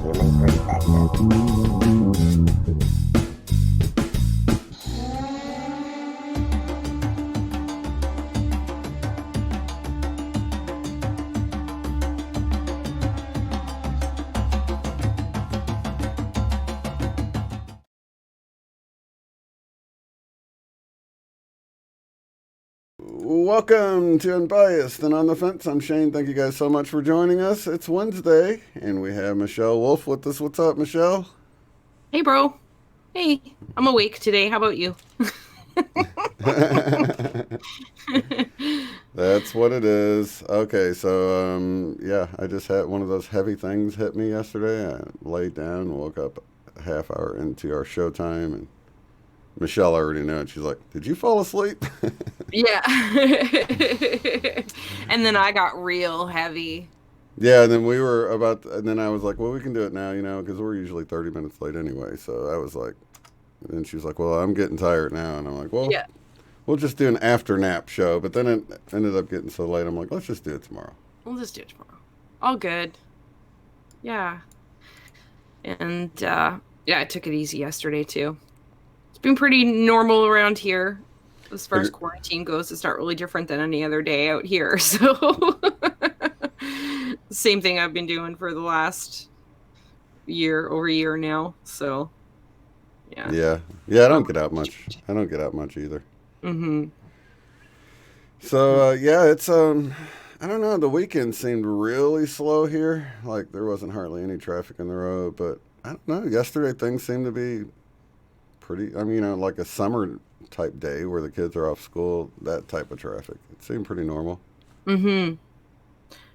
human perspective. Welcome to Unbiased and On the Fence. I'm Shane. Thank you guys so much for joining us. It's Wednesday, and we have Michelle Wolfe with us. What's up, Michelle? Hey, bro. Hey, I'm awake today. How about you? That's what it is. Okay, so yeah, I just had one of those heavy things hit me yesterday. I laid down, woke up a half hour into our showtime, and Michelle already knew it. She's like, "Did you fall asleep?" Yeah. And then I got real heavy. Yeah, and then we were about, and then I was like, "Well, we can do it now, because we're usually 30 minutes late anyway." So I was like, and she was like, "Well, I'm getting tired now," and I'm like, "Well, Yeah, we'll just do an after nap show." But then it ended up getting so late. I'm like, "Let's just do it tomorrow." we'll just do it tomorrow. All good. Yeah. And yeah, I took it easy yesterday too. It's been pretty normal around here as far as Figure, quarantine goes. It's not really different than any other day out here. So same thing I've been doing for the last over a year now. So yeah. yeah, yeah. I Not don't get out much much. change. I don't get out much either. Mm-hmm. So yeah, it's I don't know. The weekend seemed really slow here. Like there wasn't hardly any traffic in the road, but I don't know. Yesterday things seemed to be pretty. I mean, like a summer type day where the kids are off school. That type of traffic. It seemed pretty normal. Mm-hmm.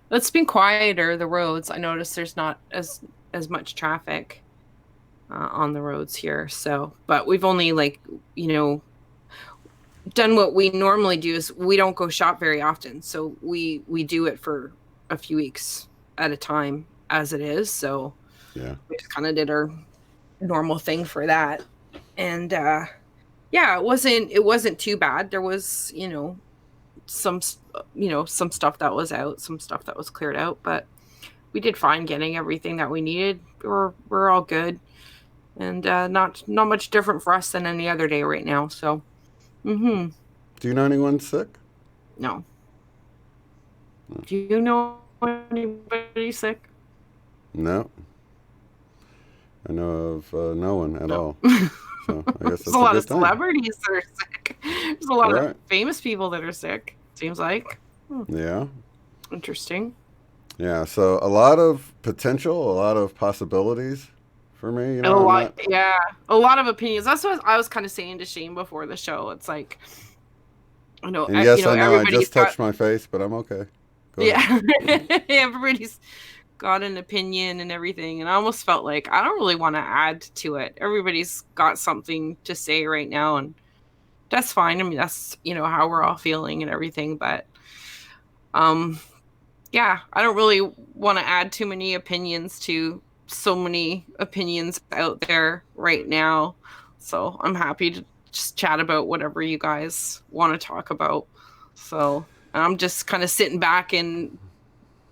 It's been quieter, the roads. I noticed there's not as much traffic on the roads here. So, but we've only you know, done what we normally do is we don't go shop very often. So we do it for a few weeks at a time as it is. So Yeah. we just kind of did our normal thing for that. And yeah, it wasn't too bad. There was, some some stuff that was out, some stuff that was cleared out, but we did fine getting everything that we needed. We're all good, and not much different for us than any other day right now. So, Do you know anyone sick? no. Do you know anybody sick? No, I know of no one at No. all. So I guess There's a that's a lot of good thing. celebrities that are sick. There's a lot of Right. famous people that are sick. Seems like. Yeah. Interesting. Yeah. So a lot of potential, a lot of possibilities for me. And a I'm lot, not. yeah, a lot of opinions. That's what I was kind of saying to Shane before the show. It's like, And yes, I know I everybody's just got, touched my face, but I'm okay. Go ahead. yeah, everybody's got an opinion and everything. And I almost felt like I don't really want to add to it. Everybody's got something to say right now, and that's fine. I mean, that's, how we're all feeling and everything. But, um, yeah, I don't really want to add too many opinions to so many opinions out there right now. So I'm happy to just chat about whatever you guys want to talk about. So I'm just kind of sitting back and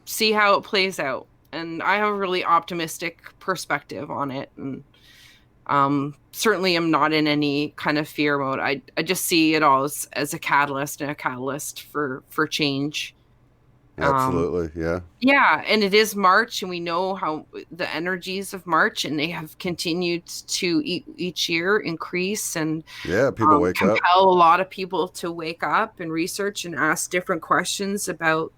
see how it plays out. And I have a really optimistic perspective on it. And certainly am not in any kind of fear mode. I just see it all as a catalyst and a catalyst for change. Um, Absolutely. Yeah. yeah, and it is March, and we know how the energies of March, and they have continued to each year increase and Yeah. People wake up. compel a lot of people to wake up and research and ask different questions about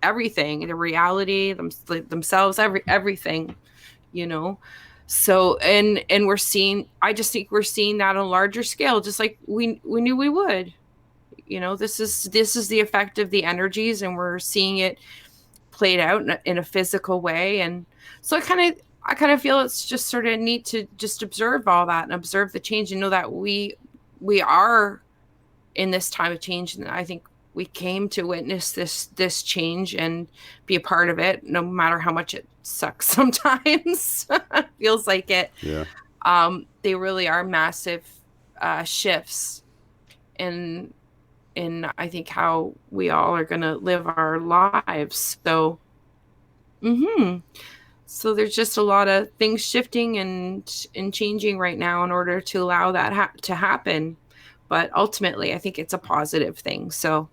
everything, the reality, themselves, everything, you know. So, and we're seeing. I just think we're seeing that on a larger scale, just like we knew we would. This is the effect of the energies, and we're seeing it played out in a physical way. And so I kind of feel it's just sort of neat to just observe all that and observe the change and know that we are in this time of change. And I think we came to witness this change and be a part of it, no matter how much it sucks sometimes. Feels like it. Yeah. They really are massive shifts in I think how we all are going to live our lives. So, hmm So there's just a lot of things shifting and changing right now in order to allow that to happen. But ultimately, I think it's a positive thing. So,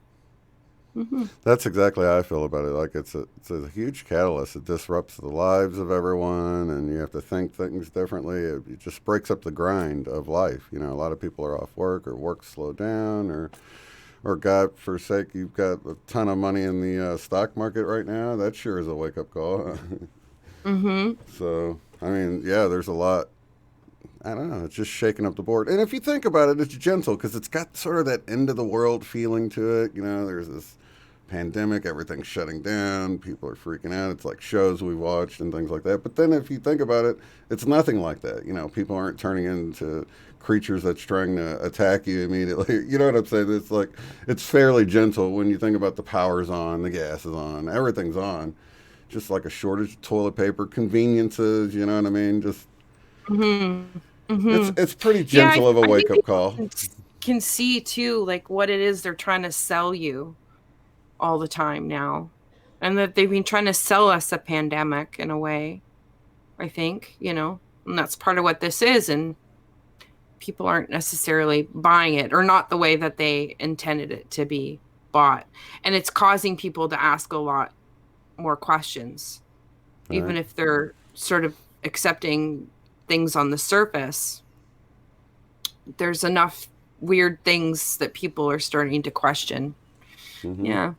That's exactly how I feel about it. Like it's a huge catalyst. It disrupts the lives of everyone, and you have to think things differently. It just breaks up the grind of life. You know, a lot of people are off work, or work slowed down, or God forsake, you've got a ton of money in the stock market right now. That sure is a wake up call. mm-hmm. So, I mean, yeah, there's a lot. I don't know. It's just shaking up the board. And if you think about it, it's gentle because it's got sort of that end of the world feeling to it. You know, there's this pandemic, everything's shutting down, people are freaking out. It's like shows we watched and things like that. But then if you think about it, it's nothing like that. You know, people aren't turning into creatures that's trying to attack you immediately. You know what I'm saying? It's like, it's fairly gentle when you think about the power's on, the gas is on, everything's on. Just like a shortage of toilet paper, conveniences, you know what I mean? Just Mm-hmm. it's Mm-hmm. it's pretty Yeah, gentle of a I wake think up people call. can see too, like what it is they're trying to sell you all the time now, and that they've been trying to sell us a pandemic in a way. I think, and that's part of what this is, and people aren't necessarily buying it, or not the way that they intended it to be bought, and it's causing people to ask a lot more questions, All even right. if they're sort of accepting things on the surface. There's enough weird things that people are starting to question. Hmm. Yeah.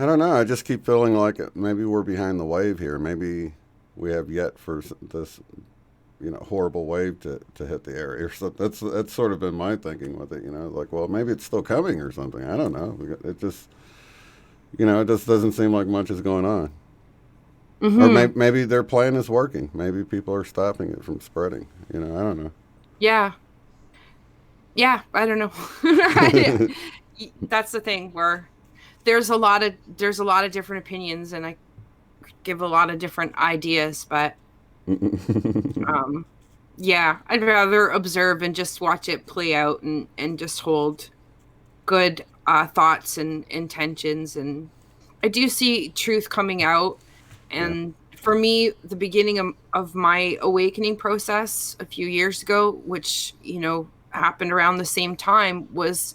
I don't know. I just keep feeling like maybe we're behind the wave here. Maybe we have yet for this, horrible wave to hit the area or something. That's sort of been my thinking with it. You know, like, well, maybe it's still coming or something. I don't know. It just, it just doesn't seem like much is going on. Or Mm-hmm. maybe their plan is working. Maybe people are stopping it from spreading. I don't Yeah. Yeah. I don't know. I- know. that's the thing where there's a lot of different opinions, and I give a lot of different ideas, but um yeah, I'd rather observe and just watch it play out, and just hold good thoughts and intentions. And I do see truth coming out. Yeah. And for me, the beginning of my awakening process a few years ago, which, happened around the same time, was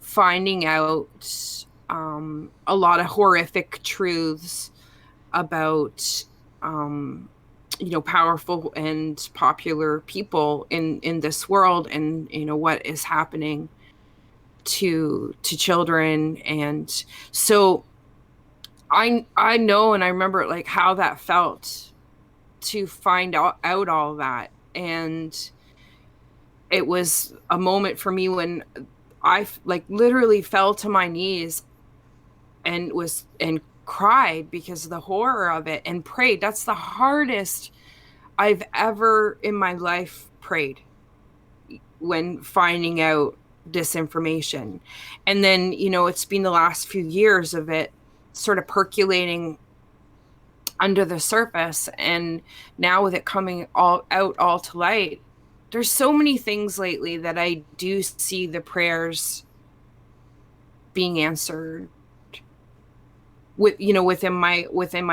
finding out a lot of horrific truths about um, powerful and popular people in this world, and what is happening to children. And so I know, and I remember like how that felt to find out all that. And it was a moment for me when I like literally fell to my knees and cried because of the horror of it, and prayed. That's the hardest I've ever in my life prayed, when finding out disinformation. And then, it's been the last few years of it sort of percolating under the surface. And now with it coming all to light, there's so many things lately that I do see the prayers being answered within my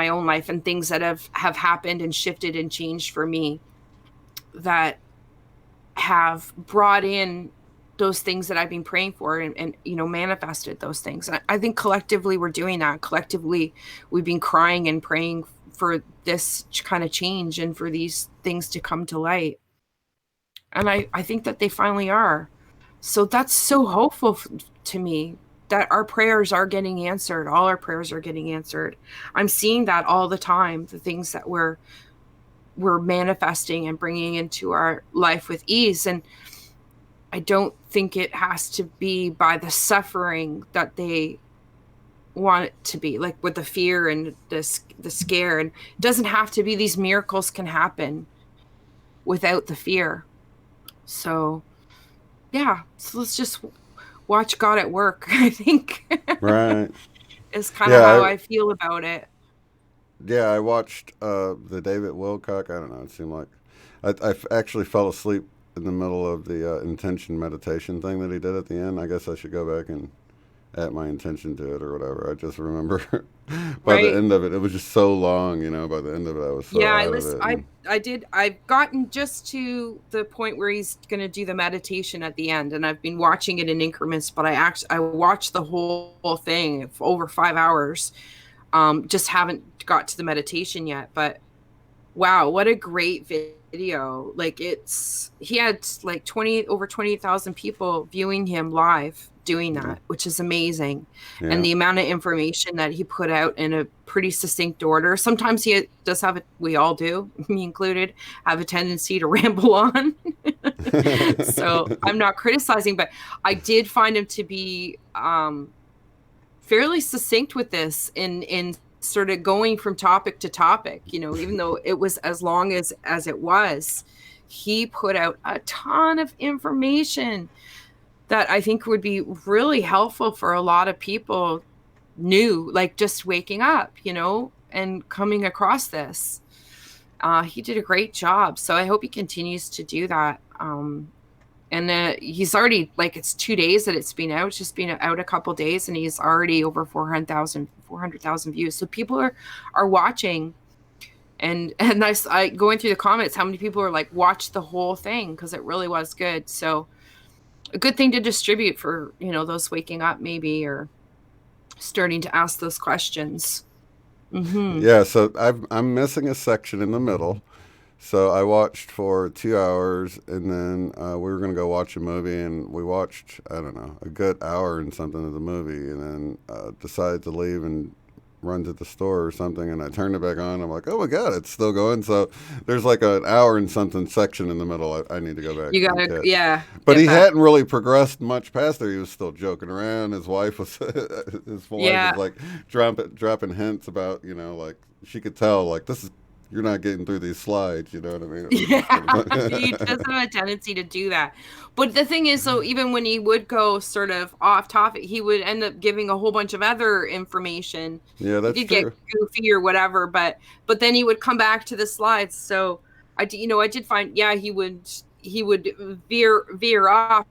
own life, and things that have happened and shifted and changed for me, that have brought in those things that I've been praying for, and manifested those things. And I think collectively we're doing that. Collectively, we've been crying and praying for this kind of change and for these things to come to light. And I think that they finally are. So that's so hopeful to me, that our prayers are getting answered. All our prayers are getting answered. I'm seeing that all the time. The things that we're manifesting and bringing into our life with ease. And I don't think it has to be by the suffering that they want it to be, like with the fear and the scare. And it doesn't have to be. These miracles can happen without the fear. So yeah, so let's just watch God at work. I think Right. is kind of Yeah. how I feel about it. I watched the David Wilcock. I don't know. It seemed like actually fell asleep in the middle of the intention meditation thing that he did at the end. I guess I should go back and at my intention to it or whatever. I just remember by the Right. end of it, it was just so long. By the end of it, I was so Yeah, out of it. And I've gotten just to the point where he's going to do the meditation at the end, and I've been watching it in increments, but I watched the whole thing for over 5 hours. Just haven't got to the meditation yet, but wow, what a great video. Like he had like 20,000 people viewing him live doing yeah, that, which is amazing. And yeah, the amount of information that he put out in a pretty succinct order. Sometimes he does have it, we all do, me included, have a tendency to ramble on. So I'm not criticizing, but I did find him to be fairly succinct with this in sort of going from topic to topic, even though it was as long as it was. He put out a ton of information that I think would be really helpful for a lot of people new, like just waking up, and coming across this. He did a great job, so I hope he continues to do that. And he's already, like, it's 2 days that it's been out. It's just been out a couple days, and he's already over 400,000 views. So people are watching, and I going through the comments, how many people are like, watch the whole thing, because it really was good. So a good thing to distribute for, those waking up maybe, or starting to ask those questions. Mm-hmm. yeah. So I'm missing a section in the middle. So I watched for 2 hours, and then we were gonna go watch a movie, and we watched, I don't know, a good hour and something of the movie, and then decided to leave and run to the store or something, and I turned it back on. I'm like, oh my god, it's still going. So there's like an hour and something section in the middle. I need to go back You and gotta, catch. yeah, But get he back. hadn't really progressed much past there. He was still joking around. His wife was Yeah. like dropping hints about, like she could tell, like, this is, you're not getting through these slides. You know what I mean? It was just kind Yeah, he does of have a tendency to do that. But the thing is, though, even when he would go sort of off topic, he would end up giving a whole bunch of other information. yeah, He that's did get true. goofy or whatever, but then he would come back to the slides. So I did find, yeah, he would veer off,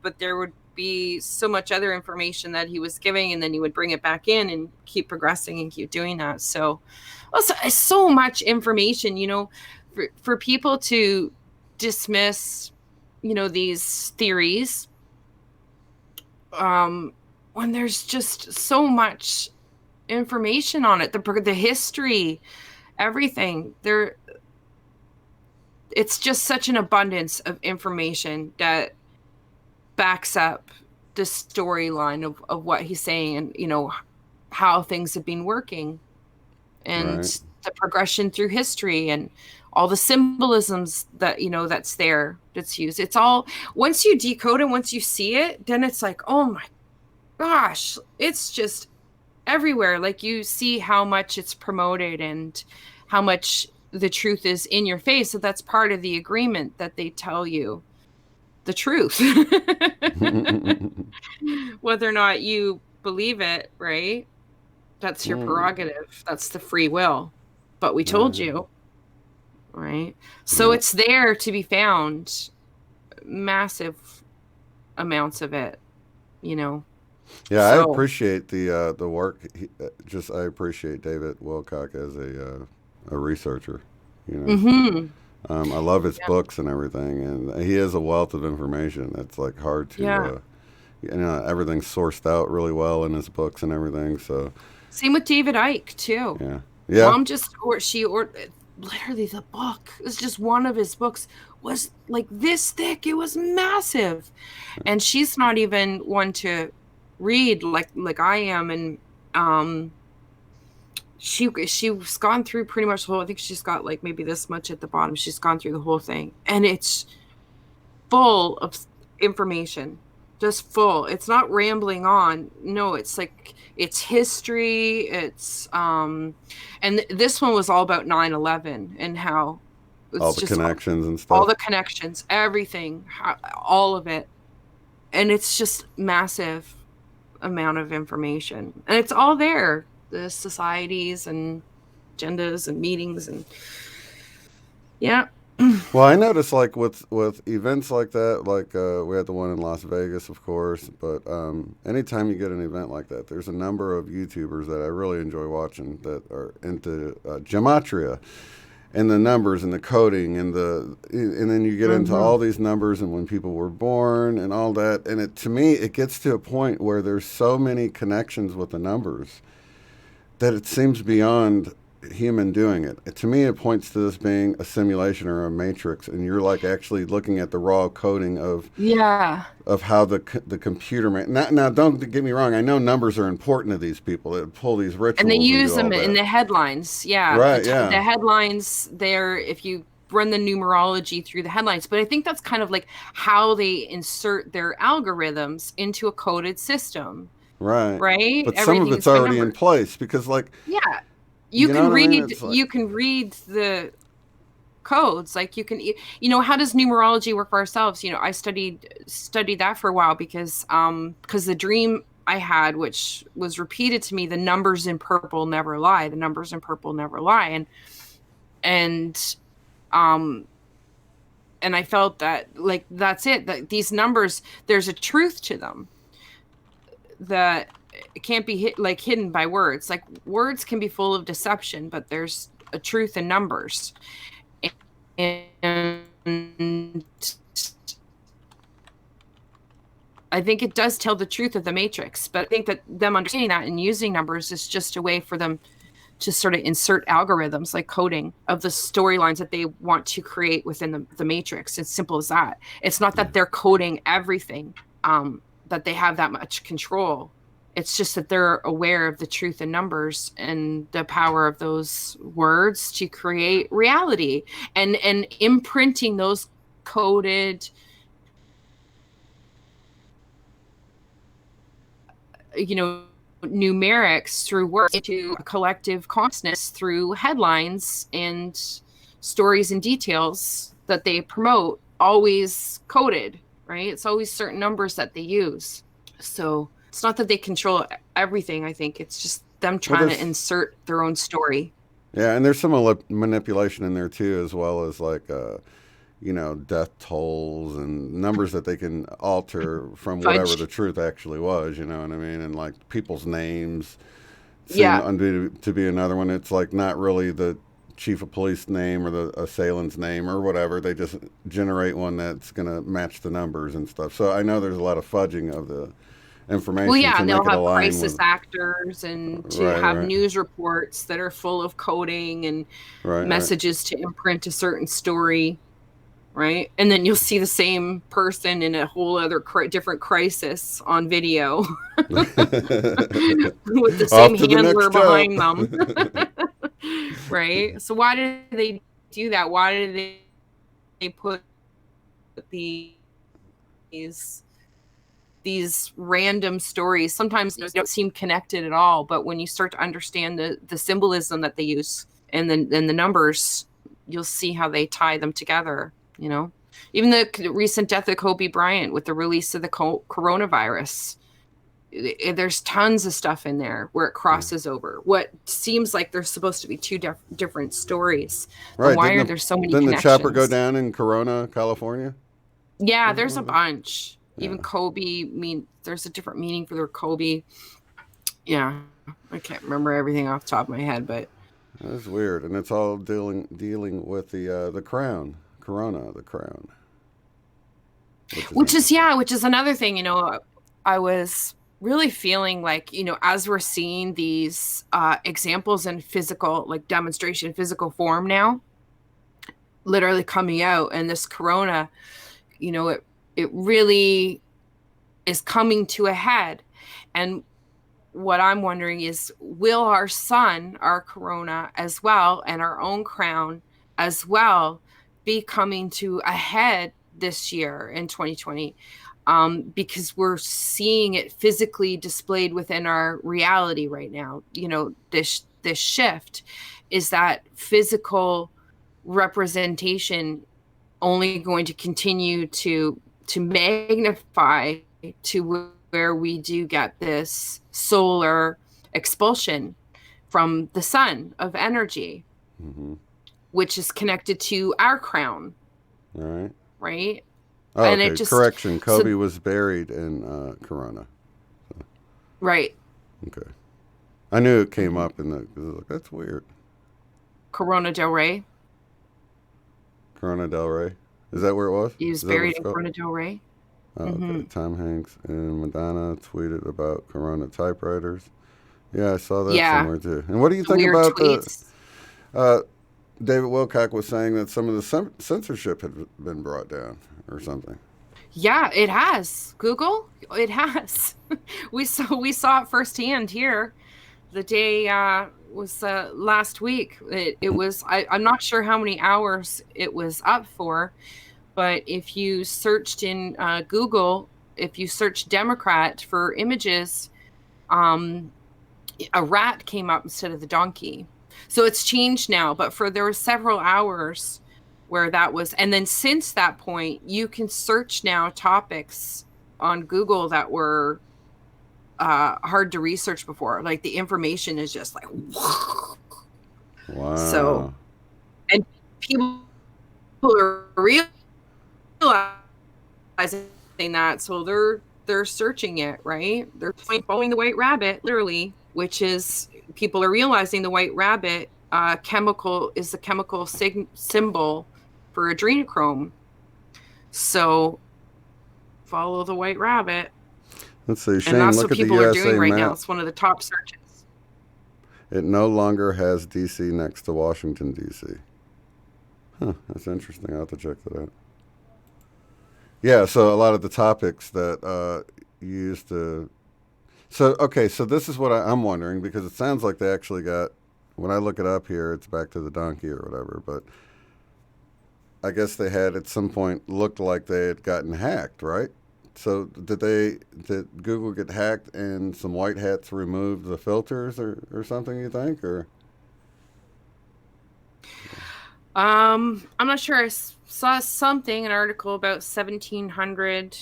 but there would be so much other information that he was giving, and then he would bring it back in and keep progressing and keep doing that. So also, so much information, for people to dismiss, these theories, when there's just so much information on it, the history, everything there. It's just such an abundance of information that backs up the storyline of what he's saying, and how things have been working, and Right. the progression through history, and all the symbolisms that that's used. It's all, once you decode it, once you see it, then it's like, oh my gosh, it's just everywhere. Like, you see how much it's promoted and how much the truth is in your face. So that's part of the agreement, that they tell you the truth. Whether or not you believe it, right? That's your Mm, prerogative. That's the free will. But we told right. you, right? So Yeah. it's there to be found, massive amounts of it, you know. Yeah, I So, appreciate the work. I appreciate David Wilcock as a researcher. You know, mhm. I love his Yeah. books and everything, and he has a wealth of information. It's like hard to, Yeah. everything's sourced out really well in his books and everything. So Same with David Icke too. yeah, yeah. Mom just or she or literally the book. It was just one of his books was like this thick. It was massive. And she's not even one to read like I am, and um she's gone through pretty much the whole, I think she's got like maybe this much at the bottom. She's gone through the whole thing, and it's full of information, just full. It's not rambling on. No, it's like, it's history. It's and this one was all about 9/11 and how All it's the just connections and all stuff. the connections, everything, all of it. And it's just massive amount of information, and it's all there, the societies and agendas and meetings, and yeah. Well, I noticed like with events like that, like we had the one in Las Vegas, of course, but anytime you get an event like that, there's a number of YouTubers that I really enjoy watching that are into gematria and the numbers and the coding and then you get into Mm-hmm. all these numbers and when people were born and all that, and to me it gets to a point where there's so many connections with the numbers that it seems beyond human doing it. To me, it points to this being a simulation or a matrix, and you're like actually looking at the raw coding Yeah. of how the computer now. Don't get me wrong. I know numbers are important to these people that pull these And they rituals and use do all them in that. the headlines. Yeah, Right? Yeah. the headlines there. If you run the numerology through the headlines, but I think that's kind of like how they insert their algorithms into a coded system, Right. right? But some of Everything it's is by already in numbers. place because, like, Yeah, you know what I mean? It's like, you can read the codes. Like you can, how does numerology work for ourselves? I studied that for a while because the dream I had, which was repeated to me, the numbers in purple never lie. The numbers in purple never lie. And um and I felt that, like, that's it, that these numbers, there's a truth to them that it can't be hidden by words. Like, words can be full of deception, but there's a truth in numbers. And I think it does tell the truth of the matrix, but I think that them understanding that and using numbers is just a way for them to sort of insert algorithms, like coding of the storylines that they want to create within the matrix. It's simple as that. It's not yeah. that they're coding everything, that they have that much control. It's just that they're aware of the truth in numbers and the power of those words to create reality, and imprinting those coded, you know, numerics through words into a collective consciousness through headlines and stories and details that they promote, always coded, right? It's always certain numbers that they use. So it's not that they control everything. I think it's just them Well, trying to insert their own story. yeah, and there's some manipulation in there too, as well as like death tolls and numbers that they can alter from whatever the Fudge. truth actually was. You know what I mean? And like people's names seem Yeah. to be another one. It's like not really the chief of police name or the assailant's name or whatever. They just generate one that's going to match the numbers and stuff. So I know there's a lot of fudging of the Well, information yeah, to and make they'll it have align crisis with. actors and to Right, have right, news reports that are full of coding and right, right. messages to imprint a certain story, right? And then you'll see the same person in a whole other different crisis on video with the same Off to the handler next job. behind them, right? So why do they do that? Why do they put these these random stories? Sometimes they don't seem connected at all, but when you start to understand the symbolism that they use and the numbers, you'll see how they tie them together. Even the recent death of Kobe Bryant with the release of the coronavirus, there's tons of stuff in there where it Yeah. crosses over what seems like they're supposed to be two different stories. Then Right. why are there so many Didn't the chopper go connections? down in Corona, California? Yeah, Wasn't there's one a of them? bunch. Even Yeah. Kobe, there's a different meaning for their Kobe. Yeah, I can't remember everything off the top of my head, but That's weird, and it's all dealing with the crown, Corona, the crown, which is interesting. which is another thing. I was really feeling like, as we're seeing these examples in physical, like demonstration, physical form now, literally coming out, and this Corona, it really is coming to a head. And what I'm wondering is, will our sun, our corona as well, and our own crown as well, be coming to a head this year in 2020? Because we're seeing it physically displayed within our reality right now. This shift is that physical representation only going to continue to magnify to where we do get this solar expulsion from the sun of energy. Hmm. which is connected to our crown, All right. right? Oh, And okay. it just Correction. Kobe so was buried in Corona. right. Okay. I knew it came Hmm. up in the. 'Cause I was like, that's weird. Corona del Rey. Corona del Rey. Is that where it was? He was Is that what buried it's in called? Corona del Rey. Oh, Hmm. okay. Tom Hanks and Madonna tweeted about Corona typewriters. Yeah, I saw that Yeah, somewhere too. And what do you the think weird about the? tweets. Uh, David Wilcock was saying that some of the censorship had been brought down or something. Yeah, it has. Google, it has. We saw it firsthand here. The day was last week. It was. I'm not sure how many hours it was up for, but if you searched in Google, if you search Democrat for images, um, a rat came up instead of the donkey. So it's changed now, but for there were several hours where that was, and then since that point, you can search now topics on Google that were hard to research before. Like the information is just like, so, Wow. and people are realizing that, so they're searching it, right? They're following the white rabbit, literally, which is people are realizing the white rabbit chemical is the chemical symbol for adrenochrome. So follow the white rabbit, Let's see. and Shane, that's look what at the people are doing USA right now. map. It's one of the top searches. It no longer has D.C. next to Washington, D.C. Huh, that's interesting. I'll have to check that out. Yeah, so a lot of the topics that you used to. So, okay, so this is what I'm wondering because it sounds like they actually got. When I look it up here, it's back to the donkey or whatever, but I guess they had at some point looked like they had gotten hacked, right? So did Google get hacked and some white hats removed the filters or something, you think? Or I'm not sure. Saw something, an article about 1,700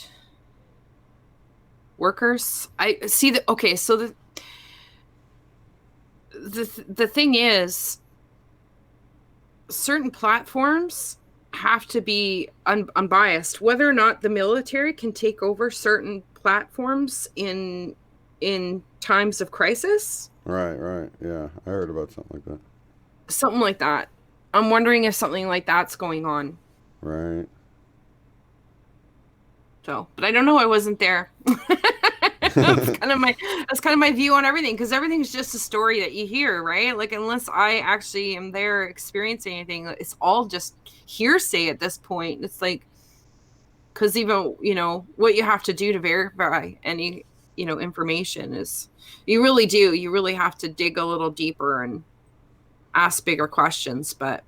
workers. I see that. Okay, so the thing is, certain platforms have to be unbiased. Whether or not the military can take over certain platforms in times of crisis, right, yeah, I heard about something like that. something like that. I'm wondering if something like that's going on. Right. So, but I don't know. I wasn't there. that's kind of my that's kind of my view on everything, because everything's just a story that you hear, right? Like unless I actually am there experiencing anything, it's all just hearsay at this point. It's like because even what you have to do to verify any information is you really have to dig a little deeper and ask bigger questions. But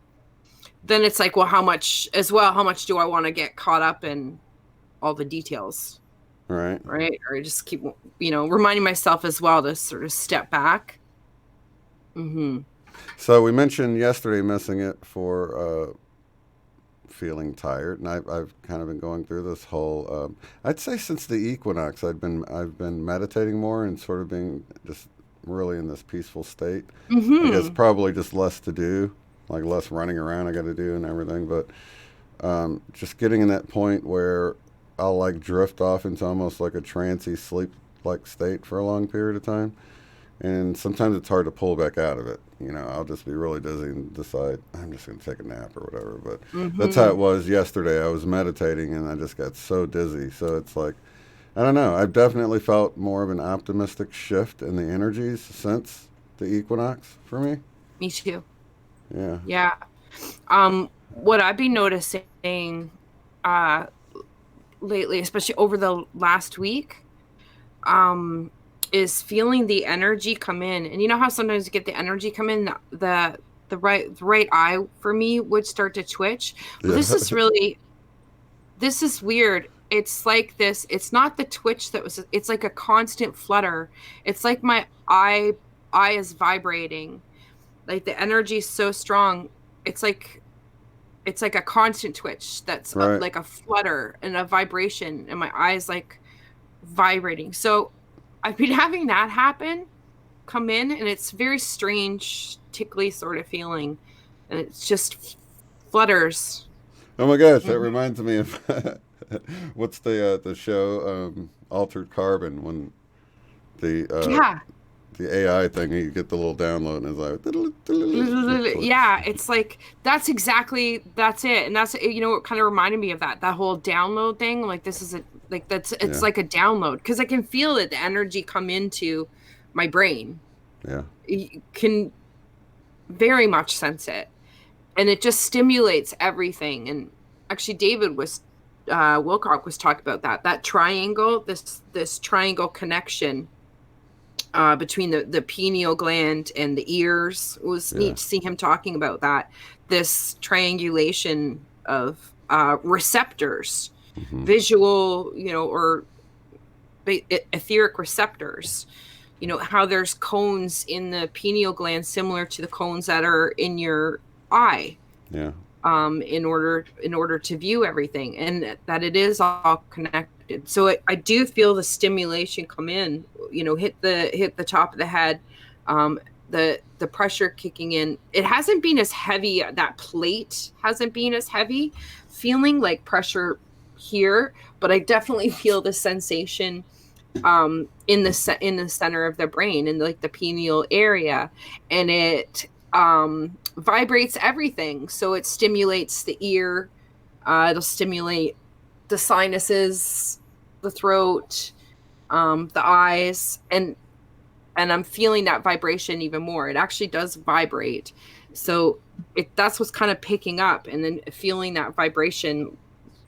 then it's like, well, how much do I want to get caught up in all the details? Right. Right? Or just keep, reminding myself as well to sort of step back. Hmm. So we mentioned yesterday missing it for feeling tired, and I've kind of been going through this whole. I'd say since the equinox, I've been meditating more and sort of being just really in this peaceful state. I guess Hmm. probably just less to do, like less running around I got to do and everything, but just getting in that point where I'll like drift off into almost like a trancy sleep like state for a long period of time. And sometimes it's hard to pull back out of it. I'll just be really dizzy and decide I'm just going to take a nap or whatever. But that's how Hmm. it was yesterday. I was meditating and I just got so dizzy. So it's like, I don't know. I've definitely felt more of an optimistic shift in the energies since the equinox for me. Me too. Yeah. Yeah. What I've been noticing uh lately, especially over the last week, um is feeling the energy come in. And you know how sometimes you get the energy come in, the right eye for me would start to twitch. Well, Yeah. this is weird. It's like this, it's not the twitch it's like a constant flutter. It's like my eye is vibrating. Like the energy is so strong. It's like a constant twitch that's Right. like a flutter and a vibration, and my eyes like vibrating. So I've been having that happen, come in, and it's very strange, tickly sort of feeling. and it just flutters. Oh my gosh, that reminds me of what's the show Altered Carbon, when Yeah. the AI thing, you get the little download and it's like Yeah, it's like that's it, and that's it kind of reminded me of that whole download thing. Like this is it's yeah, like a download because I can feel it, the energy come into my brain. yeah, You can very much sense it, and it just stimulates everything. And actually, David was Wilcock was talking about that triangle, this triangle connection between the pineal gland and the ears. It was neat to see him talking about that. This triangulation of receptors, visual, or etheric receptors. How there's cones in the pineal gland similar to the cones that are in your eye. yeah. In order to view everything, and that it is all connected. So I do feel the stimulation come in, hit the top of the head, the pressure kicking in. It hasn't been as heavy. That plate hasn't been as heavy, feeling like pressure here, but I definitely feel the sensation in the center of the brain, in like the pineal area, and it vibrates everything. So it stimulates the ear, it'll stimulate the sinuses, the throat, the eyes, and I'm feeling that vibration even more. It actually does vibrate. So that's what's kind of picking up, and then feeling that vibration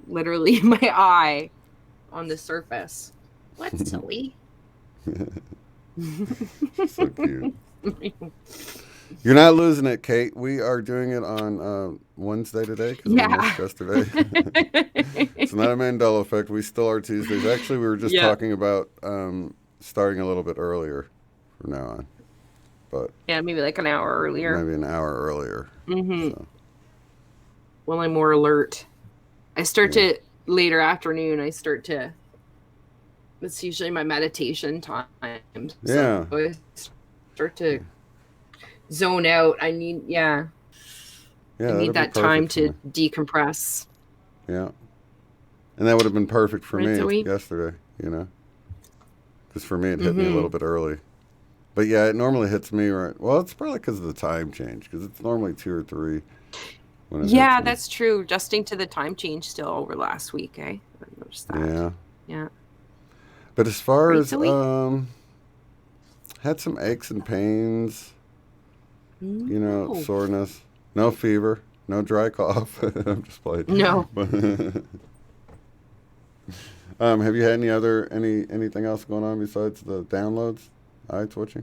literally in my eye on the surface. What, Zoe? So cute. You're not losing it, Kate. We are doing it on Wednesday today because we missed yesterday. It's not a Mandela Effect. We still are Tuesdays. Actually, we were just talking about starting a little bit earlier from now on. But yeah, maybe like an hour earlier. Maybe an hour earlier. So. Well, I'm more alert. I start to later afternoon. It's usually my meditation time. So I start to zone out. I need that time to decompress. Yeah. And that would have been perfect for me yesterday, because for me it hit me a little bit early. But yeah, it normally hits me right. Well, it's probably because of the time change, because it's normally 2 or 3. Yeah, that's true. Adjusting to the time change still over last week, I noticed that. Yeah. Yeah. But as far as had some aches and pains, soreness, no fever, no dry cough. I'm just playing. No. Have you had anything else going on besides the downloads, eye twitching?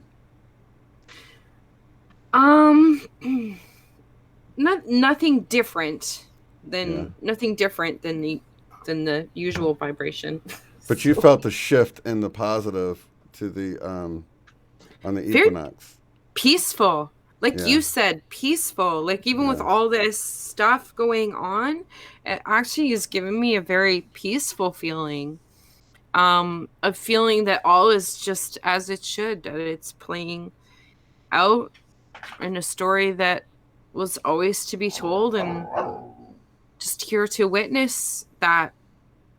Nothing different than the usual vibration. But you felt the shift in the positive to the on the equinox. Peaceful. Like you said, peaceful. Like even with all this stuff going on, it actually is giving me a very peaceful feeling. A feeling that all is just as it should, that it's playing out in a story that was always to be told, and just here to witness that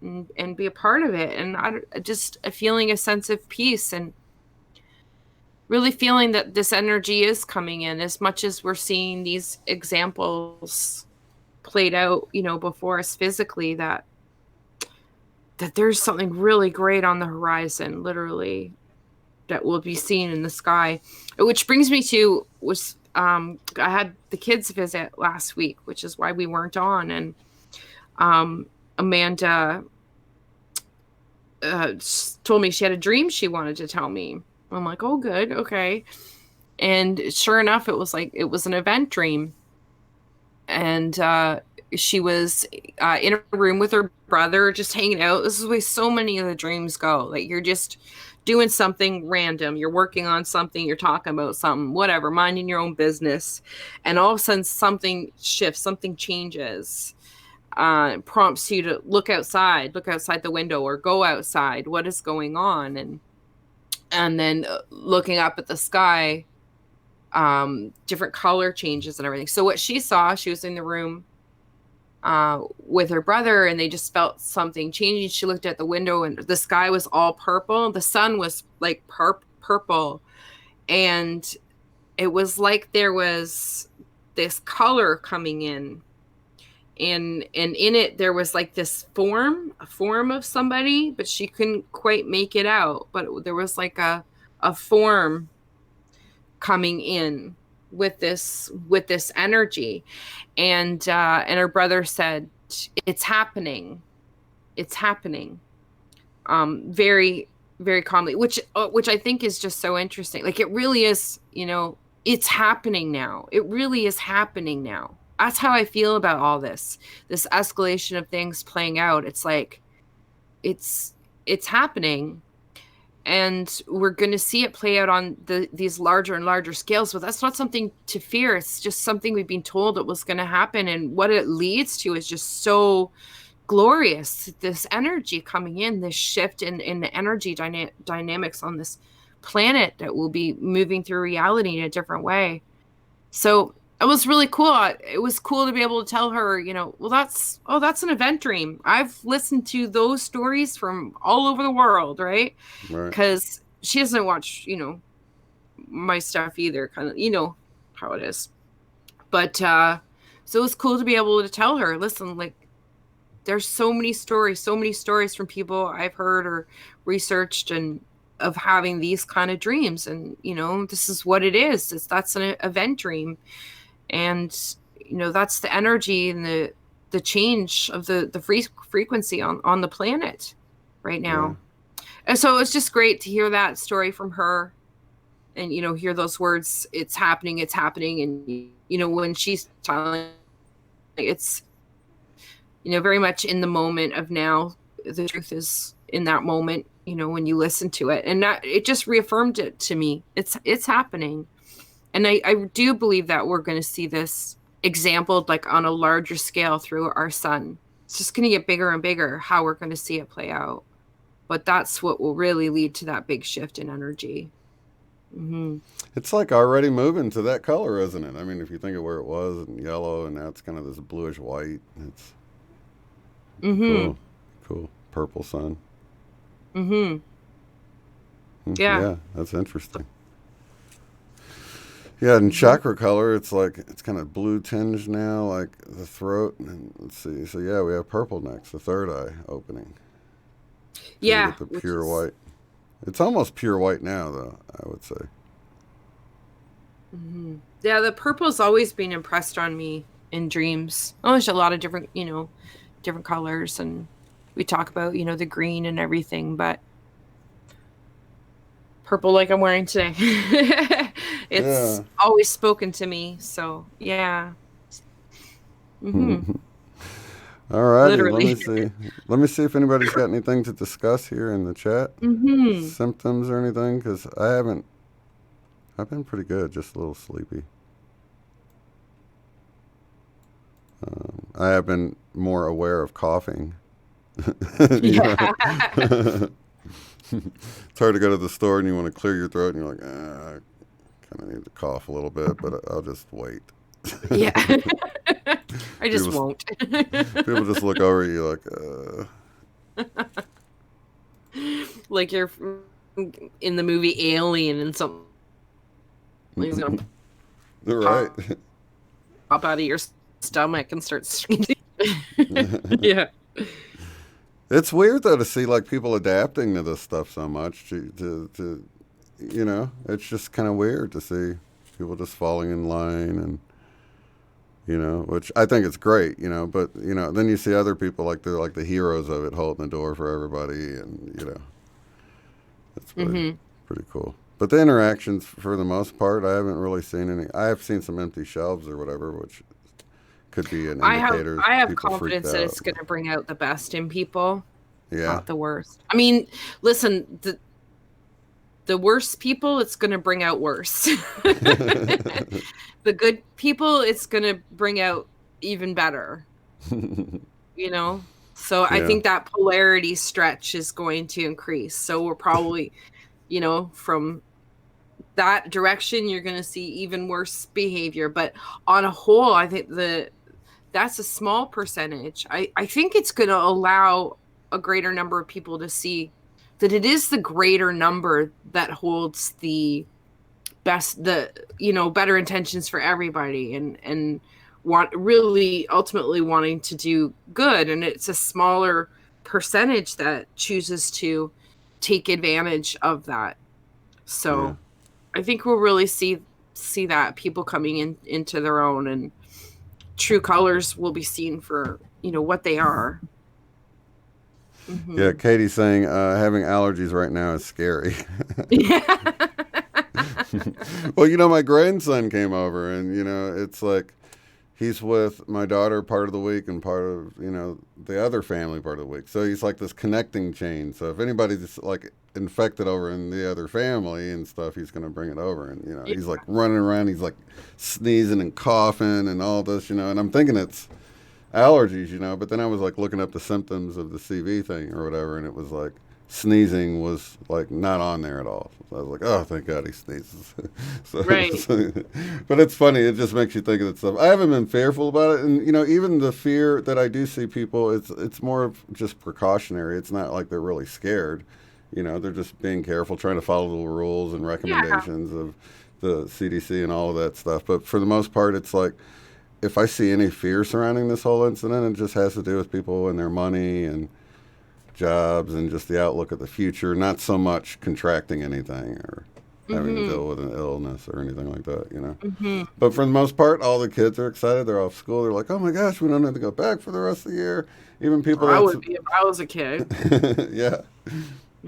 and be a part of it. And just feeling a sense of peace, and really feeling that this energy is coming in, as much as we're seeing these examples played out, before us physically, that there's something really great on the horizon, literally, that will be seen in the sky. Which brings me to I had the kids visit last week, which is why we weren't on, and Amanda told me she had a dream she wanted to tell me. I'm like, oh, good, okay. And sure enough, it was an event dream, and she was in a room with her brother, just hanging out. This is the way so many of the dreams go. Like, you're just doing something random. You're working on something. You're talking about something, whatever, minding your own business. And all of a sudden, something shifts, something changes. Prompts you to look outside the window, or go outside. What is going on? And then looking up at the sky, different color changes and everything. So what she saw, she was in the room with her brother, and they just felt something changing. She looked at the window, and the sky was all purple. The sun was like purple, and it was like there was this color coming in, and in it there was like this a form of somebody, but she couldn't quite make it out. But there was like a form coming in with this energy, and her brother said, "It's happening, it's happening," very very calmly, which I think is just so interesting. Like, it really is, it's happening now. It really is happening now. That's how I feel about all this escalation of things playing out. It's like it's happening, and we're going to see it play out on these larger and larger scales. But that's not something to fear. It's just something we've been told it was going to happen, and what it leads to is just so glorious. This energy coming in, this shift in the energy dynamics on this planet that will be moving through reality in a different way. So it was really cool. It was cool to be able to tell her, well, that's an event dream. I've listened to those stories from all over the world, right? Because she doesn't watch, my stuff either, kind of, how it is. But so it was cool to be able to tell her, listen, like, there's so many stories from people I've heard or researched, and of having these kind of dreams, and this is what it is. That's an event dream. And that's the energy and the change of the frequency on the planet right now. Yeah. And so it's just great to hear that story from her, and hear those words, it's happening, and when she's telling, it's very much in the moment of now. The truth is in that moment, when you listen to it, and that it just reaffirmed it to me. It's happening. And I do believe that we're going to see this exampled like on a larger scale through our sun. It's just going to get bigger and bigger how we're going to see it play out. But that's what will really lead to that big shift in energy. Mm-hmm. It's like already moving to that color, isn't it? I mean, if you think of where it was in yellow, and now it's kind of this bluish white. It's cool. Purple sun. Mm-hmm. Yeah, that's interesting. Yeah, and chakra color, it's like, it's kind of blue tinged now, like the throat. And let's see. So, yeah, we have purple next, the third eye opening. Yeah. The pure white. It's almost pure white now, though, I would say. Mm-hmm. Yeah, the purple's always been impressed on me in dreams. Oh, there's a lot of different, different colors. And we talk about, the green and everything, but purple, like I'm wearing today. It's always spoken to me. So, yeah. Mm-hmm. All right. Literally. Let me see if anybody's got anything to discuss here in the chat. Mm-hmm. Symptoms or anything, because I've been pretty good, just a little sleepy. I have been more aware of coughing. Yeah. It's hard to go to the store and you want to clear your throat, and you're like, I kind of need to cough a little bit, but I'll just wait. Yeah. I just won't. People just look over at you like, like you're in the movie Alien and something. He's gonna right. pop out of your stomach and start screaming. Yeah. It's weird though to see like people adapting to this stuff so much. To it's just kind of weird to see people just falling in line, and which I think it's great, but then you see other people like they're like the heroes of it, holding the door for everybody, and it's pretty cool. But the interactions, for the most part, I haven't really seen any. I have seen some empty shelves or whatever, which could be an indicator. I have confidence that it's going to bring out the best in people, not the worst. I mean, listen, the worst people, it's going to bring out worse. The good people, it's going to bring out even better. So I think that polarity stretch is going to increase. So we're probably, from that direction, you're going to see even worse behavior. But on a whole, I think that's a small percentage. I think it's going to allow a greater number of people to see that it is the greater number that holds the better intentions for everybody, and really ultimately wanting to do good. And it's a smaller percentage that chooses to take advantage of that. Yeah. So I think we'll really see that people coming into their own, and true colors will be seen for what they are. Yeah, Mm-hmm. Katie's saying having allergies right now is scary. Yeah. Well, my grandson came over, and it's like he's with my daughter part of the week and part of the other family part of the week. So he's like this connecting chain. So if anybody's like infected over in the other family and stuff, he's gonna bring it over, and Yeah. he's like running around, he's like sneezing and coughing and all this, and I'm thinking it's allergies, but then I was like looking up the symptoms of the CV thing or whatever, and it was like sneezing was like not on there at all. So I was like, oh, thank God he sneezes. Right. But it's funny. It just makes you think of that stuff. I haven't been fearful about it, and even the fear that I do see people, it's more of just precautionary. It's not like they're really scared. They're just being careful, trying to follow the rules and Yeah. recommendations of the CDC and all of that stuff. But for the most part, it's like, if I see any fear surrounding this whole incident, it just has to do with people and their money and jobs and just the outlook of the future, not so much contracting anything or having to Mm-hmm. deal with an illness or anything like that. Mm-hmm. But for the most part, all the kids are excited. They're off school. They're like, oh my gosh, we don't have to go back for the rest of the year. Even people I that's, would be if I was a kid. yeah.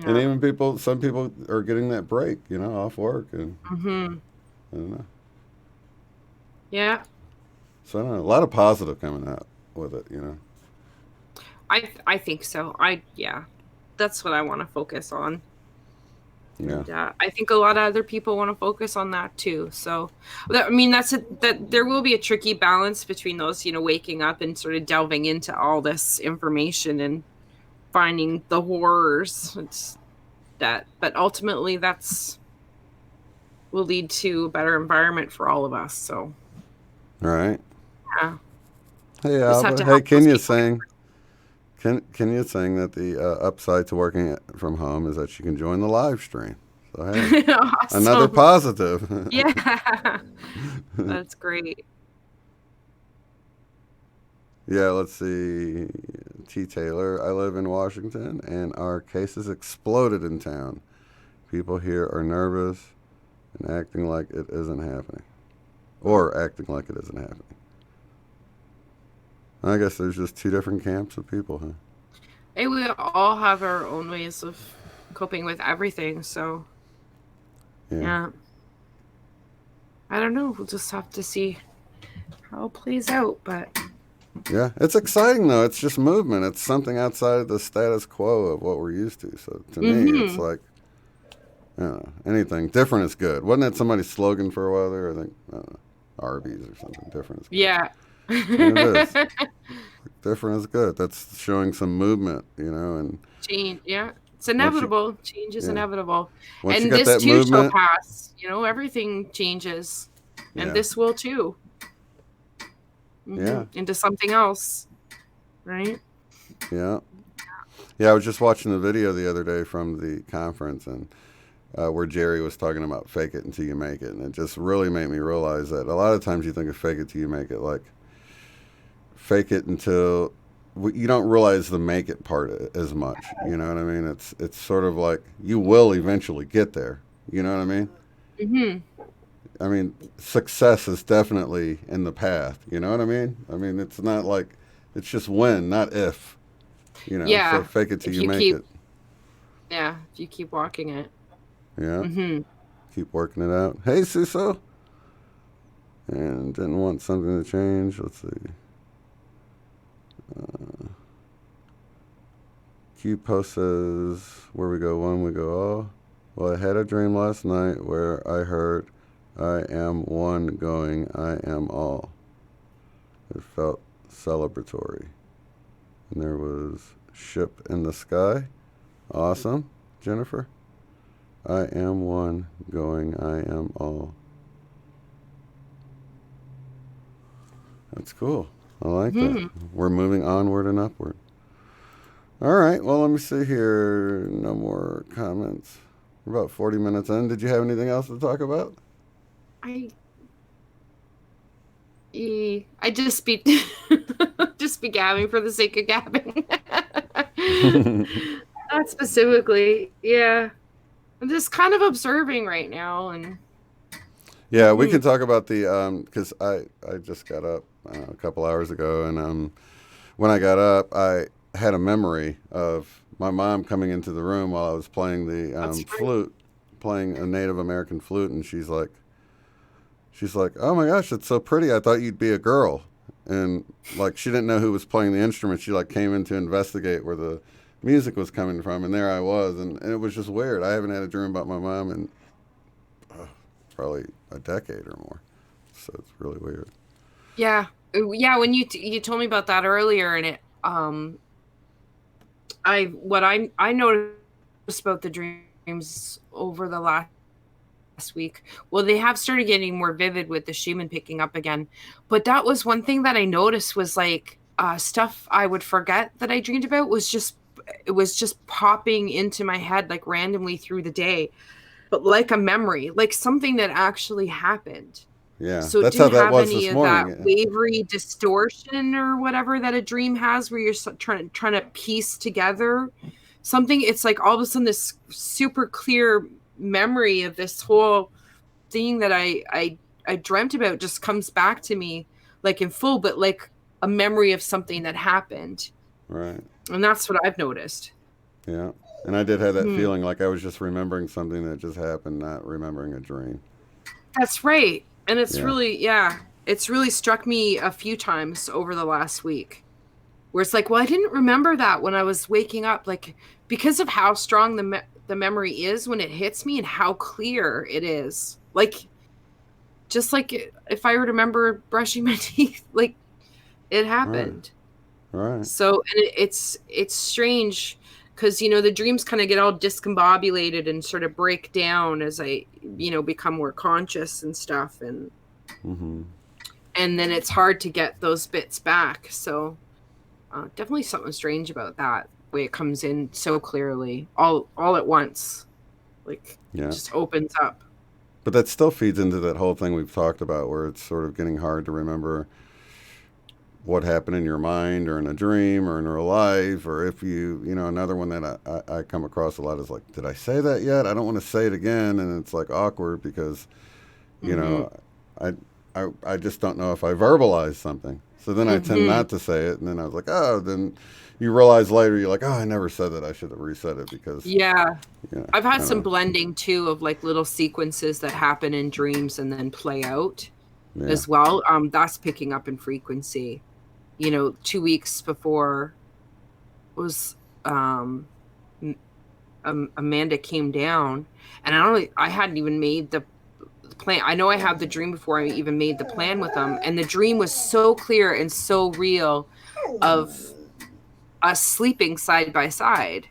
And Yeah. even some people are getting that break, off work. And Mm-hmm. I don't know. Yeah. So I don't know. A lot of positive coming out with it. I think so. Yeah. That's what I want to focus on. Yeah. And I think a lot of other people want to focus on that too. So, I mean, that there will be a tricky balance between those, waking up and sort of delving into all this information and finding the horrors. But ultimately, that's will lead to a better environment for all of us. So, All right. yeah, Hey just have Alba. to Hey, help those Kenya's people. saying Kenya's saying that the upside to working from home is that you can join the live stream. So hey, another Awesome. positive. Yeah, that's great. Yeah, let's see. T. Taylor, I live in Washington, and our cases exploded in town. People here are nervous and acting like it isn't happening, or acting like it isn't happening. I guess there's just two different camps of people, huh? Hey, we all have our own ways of coping with everything. So, Yeah. yeah, I don't know. We'll just have to see how it plays out. But Yeah, it's exciting though. It's just movement. It's something outside of the status quo of what we're used to. So to me, it's mm-hmm. like, I don't know, anything different is good. Wasn't that somebody's slogan for a while there? I think Arby's or something. Different is good, Yeah. and it is. Different is good. That's showing some movement, and Change. Yeah. It's once you, inevitable. Change is yeah, inevitable. once you And get this that too shall movement, pass. Everything changes. And yeah, this will too. yeah, Into something else. Right? yeah, yeah. I was just watching the video the other day from the conference, and where Jerry was talking about fake it until you make it, and it just really made me realize that a lot of times you think of fake it till you make it, like fake it until you don't realize the make it part as much. You know what I mean? It's sort of like you will eventually get there. You know what I mean? Mm-hmm. I mean, success is definitely in the path. You know what I mean? I mean, it's not like it's just when, not if. So Yeah. fake it till If you you make keep, it. if you keep walking it. Yeah, Mm-hmm. keep working it out. Hey, Suso. And didn't want something to change. Let's see. Q post says, where we go one, we go all. Well, I had a dream last night where I heard, I am one going, I am all. It felt celebratory. And there was ship in the sky. Awesome, Jennifer. I am one, going, I am all. That's cool. I like that. Hmm. We're moving onward and upward. All right. Well, let me see here. No more comments. We're about 40 minutes in. Did you have anything else to talk about? I I just be just be gabbing for the sake of gabbing. Not specifically. Yeah. I'm just kind of observing right now and Yeah, we can talk about the because I just got up a couple hours ago, and when I got up, I had a memory of my mom coming into the room while I was playing the that's right. flute, playing a Native American flute, and she's like, "Oh my gosh, it's so pretty. I thought you'd be a girl." And like she didn't know who was playing the instrument. She like came in to investigate where the music was coming from, and there I was, and it was just weird. I haven't had a dream about my mom in probably a decade or more, so it's really weird. Yeah. Yeah, when you told me about that earlier and it I noticed about the dreams over the last week. Well, they have started getting more vivid with the Schumann picking up again. But that was one thing that I noticed was like stuff I would forget that I dreamed about was just it was just popping into my head like randomly through the day, but like a memory, like something that actually happened. Yeah, So it that's how didn't that have was any this of that morning. wavery distortion or whatever that a dream has where you're trying to piece together something. It's like all of a sudden this super clear memory of this whole thing that I dreamt about just comes back to me like in full, but like a memory of something that happened. Right. And that's what I've noticed. Yeah. And I did have that Hmm. feeling like I was just remembering something that just happened, not remembering a dream. That's right. And it's Yeah. really, yeah, it's really struck me a few times over the last week where it's like, well, I didn't remember that when I was waking up, like because of how strong the memory is when it hits me and how clear it is. Like just like if I remember brushing my teeth, like it Right. happened. Right. So and it's strange because the dreams kind of get all discombobulated and sort of break down as I become more conscious and stuff, Mm-hmm. and then it's hard to get those bits back. So definitely something strange about that way it comes in so clearly all at once, like Yeah. just opens up. But that still feeds into that whole thing we've talked about where it's sort of getting hard to remember what happened in your mind or in a dream or in real life, or if another one that I come across a lot is like, did I say that yet? I don't want to say it again. And it's like awkward because, you Hmm. know, I, I just don't know if I verbalize something. So then I tend Hmm. not to say it. And then I was like, oh, then you realize later, you're like, oh, I never said that. I should have resaid it because, Yeah, I've had I don't some know. blending too of like little sequences that happen in dreams and then play out Yeah. as well. That's picking up in frequency. 2 weeks before was Amanda came down, and I hadn't even made the plan. I know I have the dream before I even made the plan with them, and the dream was so clear and so real of us sleeping side by side,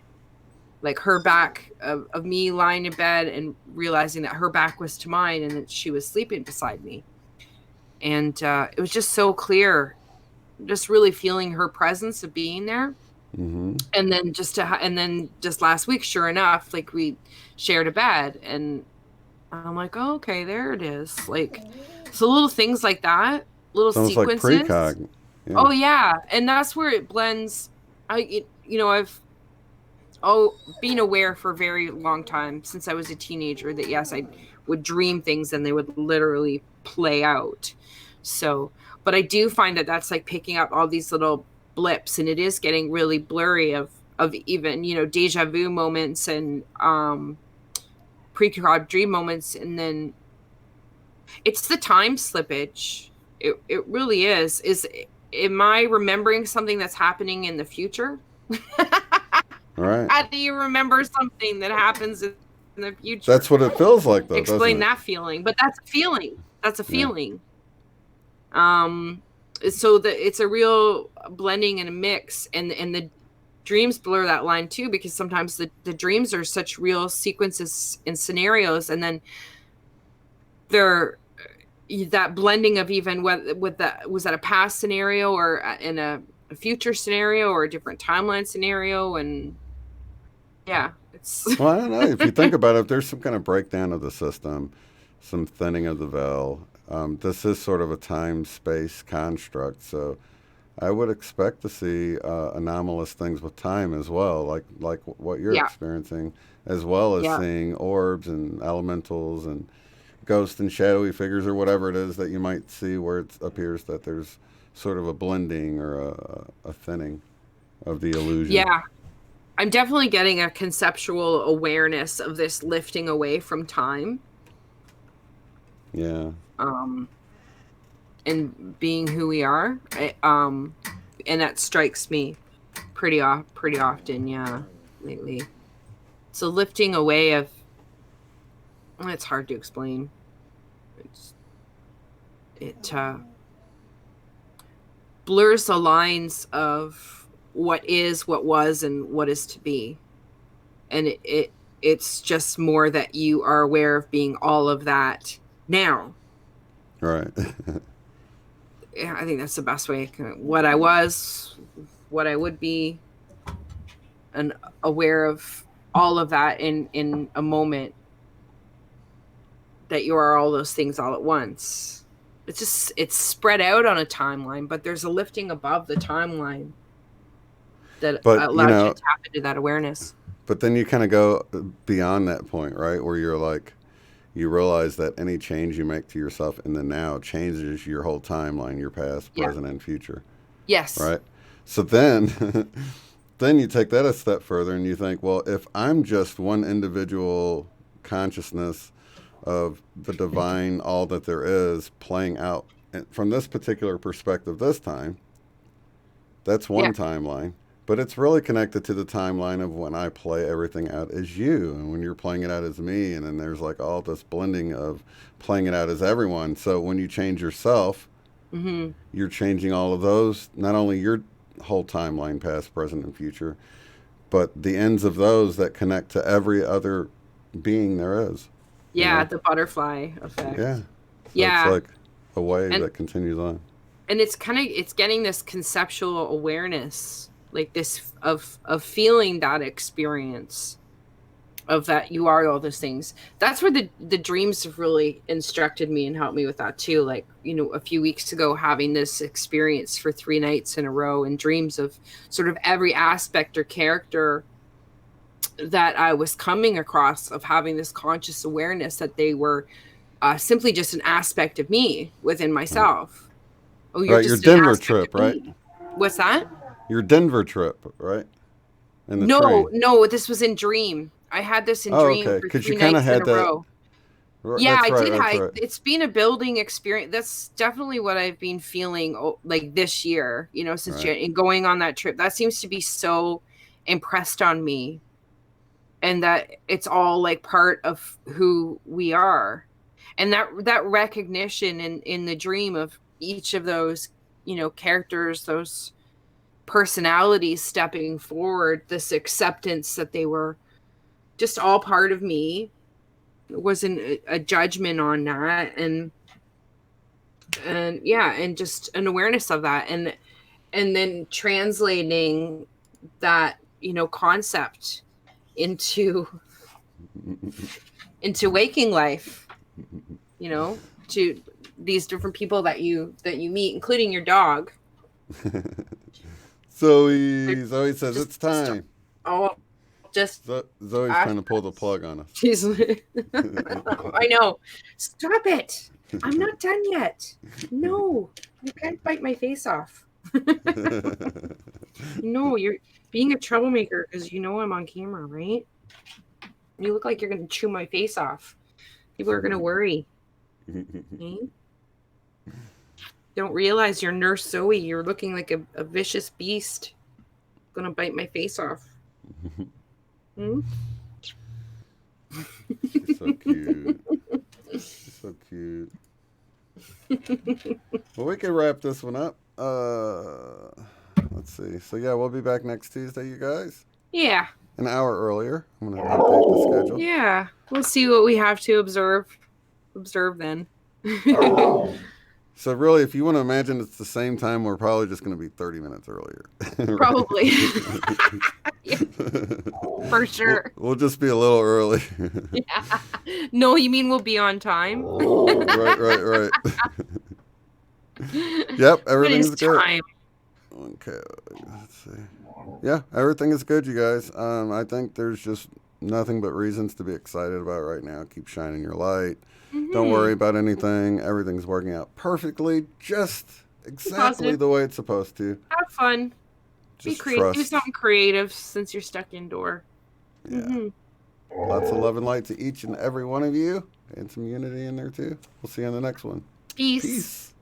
like her back of me lying in bed and realizing that her back was to mine and that she was sleeping beside me, and it was just so clear, just really feeling her presence of being there. Mm-hmm. And then and then just last week, sure enough, like we shared a bed, and I'm like, oh, okay, there it is. Like, so little things like that, little It's almost like sequences. precog. Yeah. Oh yeah, and that's where it blends. I've been aware for a very long time since I was a teenager that yes, I would dream things and they would literally play out. So, but I do find that that's like picking up all these little blips, and it is getting really blurry of even deja vu moments and precog dream moments, and then it's the time slippage. It really is. Am I remembering something that's happening in the future? All right. How do you remember something that happens in the That's future? what it feels like, though, doesn't Explain it? that feeling. But that's a feeling. That's a Yeah. feeling. Um, so it's a real blending and a mix, and the dreams blur that line too, because sometimes the dreams are such real sequences and scenarios, and then they're that blending of even with that, was that a past scenario or in a future scenario or a different timeline scenario, and yeah, it's Well, I don't know. If you think about it, if there's some kind of breakdown of the system, some thinning of the veil, this is sort of a time-space construct. So I would expect to see anomalous things with time as well, like what you're yeah, experiencing, as well as yeah, seeing orbs and elementals and ghosts and shadowy figures or whatever it is that you might see where it appears that there's sort of a blending or a thinning of the illusion. yeah. I'm definitely getting a conceptual awareness of this lifting away from time, Yeah. um, and being who we are. And that strikes me pretty often, yeah, lately. So lifting away of, it's hard to explain. It blurs the lines of what is, what was, and what is to be, and it's just more that you are aware of being all of that now. Right. Yeah, I think that's the best way. What I was, what I would be, and aware of all of that in a moment, that you are all those things all at once. It's spread out on a timeline, but there's a lifting above the timeline that But, allows you to tap into that awareness. but then you kind of go beyond that point, right? Where you're like, you realize that any change you make to yourself in the now changes your whole timeline, your past, Yeah. present, and future, Yes. right? So then, then you take that a step further and you think, well, if I'm just one individual consciousness of the divine, all that there is, playing out from this particular perspective this time, that's Yeah. one timeline. But it's really connected to the timeline of when I play everything out as you and when you're playing it out as me. And then there's like all this blending of playing it out as everyone. So when you change yourself, Mm-hmm. you're changing all of those, not only your whole timeline, past, present, and future, but the ends of those that connect to every other being there is. You Yeah, know? the butterfly effect. Yeah. So Yeah. it's like a wave And that continues on. and it's getting this conceptual awareness, like this of feeling that experience of that you are all those things. That's where the dreams have really instructed me and helped me with that too. Like, a few weeks ago, having this experience for 3 nights in a row in dreams of sort of every aspect or character that I was coming across, of having this conscious awareness that they were simply just an aspect of me within Right. myself. Oh, you're Right. Your just an Denver aspect trip, of right? me. What's that? Your Denver trip, right? In the No, train. no, this was in dream. I had this in Oh, dream okay. for Because 3 you kind of nights in had a that. row. Yeah, That's I right. did. That's right. It's been a building experience. That's definitely what I've been feeling like this year, since Right. and going on that trip. That seems to be so impressed on me, and that it's all like part of who we are. And that recognition in the dream of each of those, characters, those personalities stepping forward, this acceptance that they were just all part of me. It wasn't a judgment on that, and yeah, and just an awareness of that, and then translating that, concept into waking life, to these different people that you meet, including your dog. Zoe says it's time. Oh, just Zoe's trying to pull the plug on us. she's I know. Stop it. I'm not done yet. No, you can't bite my face off. No, you're being a troublemaker because I'm on camera, right? You look like you're gonna chew my face off. People are gonna worry. Okay? Don't realize you're Nurse Zoe. You're looking like a vicious beast. Gonna bite my face off. Hmm? She's so cute. She's so cute. Well, we can wrap this one up. Let's let's see. So yeah, we'll be back next Tuesday, you guys. Yeah. An hour earlier. I'm going to update the schedule. Yeah. We'll see what we have to observe then. So really, if you want to imagine it's the same time, we're probably just going to be 30 minutes earlier. Probably. Yeah, for sure. We'll just be a little early. Yeah. No, you mean we'll be on time? Right. Yep, everything's good. Time? Okay, let's see. Yeah, everything is good, you guys. I think there's just nothing but reasons to be excited about right now. Keep shining your light. Don't worry about anything. Everything's working out perfectly, just exactly the way it's supposed to. Have fun. Just be creative. trust. Do something creative since you're stuck indoor. Yeah. Lots of love and light to each and every one of you, and some unity in there too. We'll see you on the next one. Peace.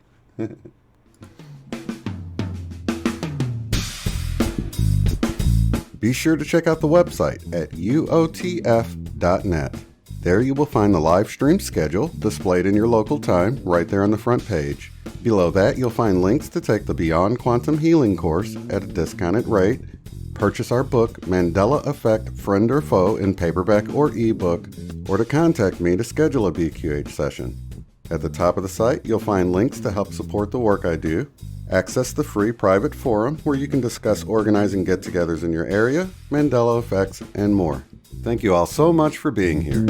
Be sure to check out the website at uotf.net. There you will find the live stream schedule displayed in your local time right there on the front page. Below that, you'll find links to take the Beyond Quantum Healing course at a discounted rate, purchase our book, Mandela Effect, Friend or Foe, in paperback or ebook, or to contact me to schedule a BQH session. At the top of the site, you'll find links to help support the work I do, access the free private forum where you can discuss organizing get-togethers in your area, Mandela effects, and more. Thank you all so much for being here.